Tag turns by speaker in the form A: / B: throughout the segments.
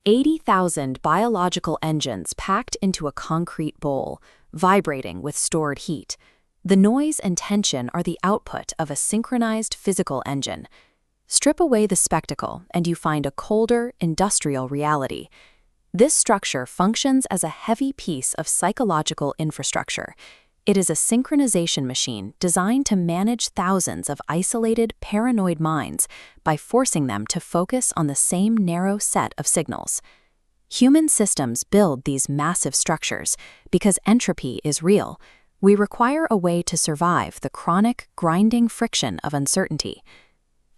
A: 80,000 biological engines packed into a concrete bowl, vibrating with stored heat. The noise and tension are the output of a synchronized physical engine. Strip away the spectacle, and you find a colder, industrial reality. This structure functions as a heavy piece of psychological infrastructure. It is a synchronization machine designed to manage thousands of isolated, paranoid minds by forcing them to focus on the same narrow set of signals. Human systems build these massive structures because entropy is real. We require a way to survive the chronic, grinding friction of uncertainty.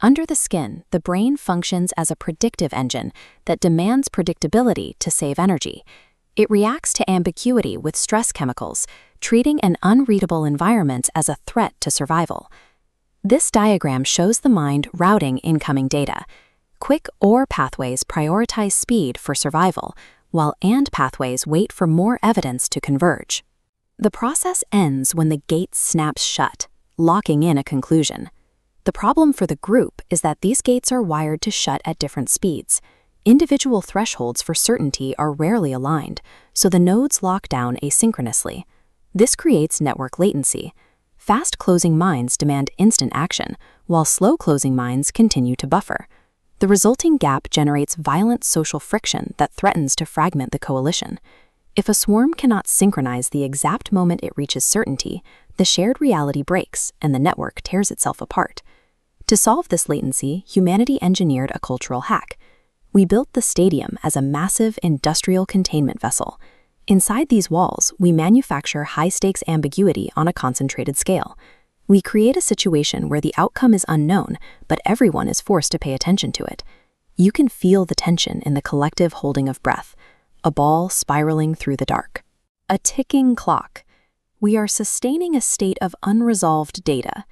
A: Under the skin, the brain functions as a predictive engine that demands predictability to save energy. It reacts to ambiguity with stress chemicals, treating an unreadable environment as a threat to survival. This diagram shows the mind routing incoming data. Quick OR pathways prioritize speed for survival, while AND pathways wait for more evidence to converge. The process ends when the gate snaps shut, locking in a conclusion. The problem for the group is that these gates are wired to shut at different speeds. Individual thresholds for certainty are rarely aligned, so the nodes lock down asynchronously. This creates network latency. Fast-closing minds demand instant action, while slow-closing minds continue to buffer. The resulting gap generates violent social friction that threatens to fragment the coalition. If a swarm cannot synchronize the exact moment it reaches certainty, the shared reality breaks and the network tears itself apart. To solve this latency, humanity engineered a cultural hack. We built the stadium as a massive industrial containment vessel. Inside these walls, we manufacture high-stakes ambiguity on a concentrated scale. We create a situation where the outcome is unknown, but everyone is forced to pay attention to it. You can feel the tension in the collective holding of breath, a ball spiraling through the dark. A ticking clock. We are sustaining a state of unresolved data.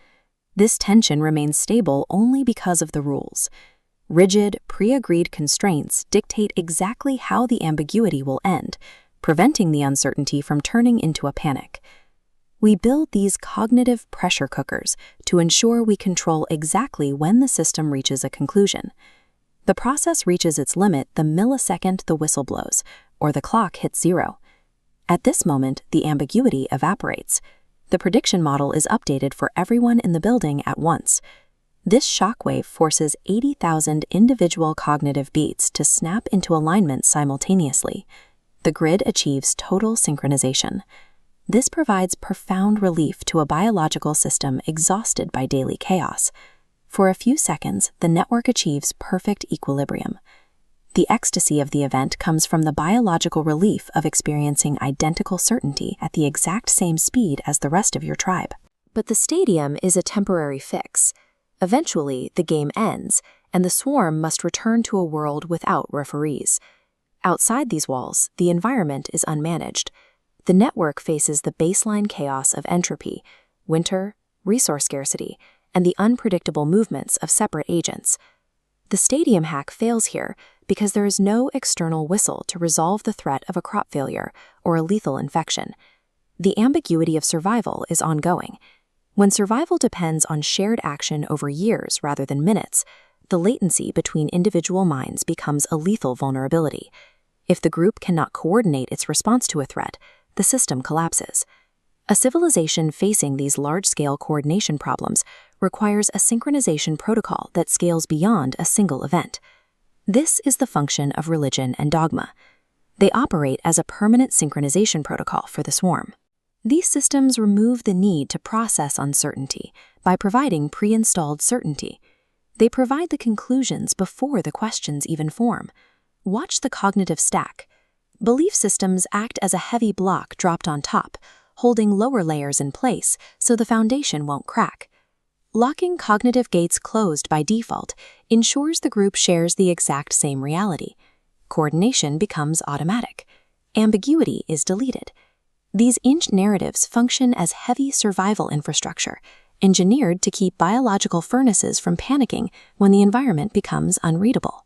A: This tension remains stable only because of the rules. Rigid, pre-agreed constraints dictate exactly how the ambiguity will end, preventing the uncertainty from turning into a panic. We build these cognitive pressure cookers to ensure we control exactly when the system reaches a conclusion. The process reaches its limit the millisecond the whistle blows, or the clock hits zero. At this moment, the ambiguity evaporates. The prediction model is updated for everyone in the building at once. This shockwave forces 80,000 individual cognitive beats to snap into alignment simultaneously. The grid achieves total synchronization. This provides profound relief to a biological system exhausted by daily chaos. For a few seconds, the network achieves perfect equilibrium. The ecstasy of the event comes from the biological relief of experiencing identical certainty at the exact same speed as the rest of your tribe. But the stadium is a temporary fix. Eventually, the game ends, and the swarm must return to a world without referees. Outside these walls, the environment is unmanaged. The network faces the baseline chaos of entropy, winter, resource scarcity, and the unpredictable movements of separate agents. The stadium hack fails here because there is no external whistle to resolve the threat of a crop failure or a lethal infection. The ambiguity of survival is ongoing. When survival depends on shared action over years rather than minutes, the latency between individual minds becomes a lethal vulnerability. If the group cannot coordinate its response to a threat, the system collapses. A civilization facing these large-scale coordination problems requires a synchronization protocol that scales beyond a single event. This is the function of religion and dogma. They operate as a permanent synchronization protocol for the swarm. These systems remove the need to process uncertainty by providing pre-installed certainty. They provide the conclusions before the questions even form. Watch the cognitive stack. Belief systems act as a heavy block dropped on top, holding lower layers in place so the foundation won't crack. Locking cognitive gates closed by default ensures the group shares the exact same reality. Coordination becomes automatic. Ambiguity is deleted. These inch narratives function as heavy survival infrastructure, engineered to keep biological furnaces from panicking when the environment becomes unreadable.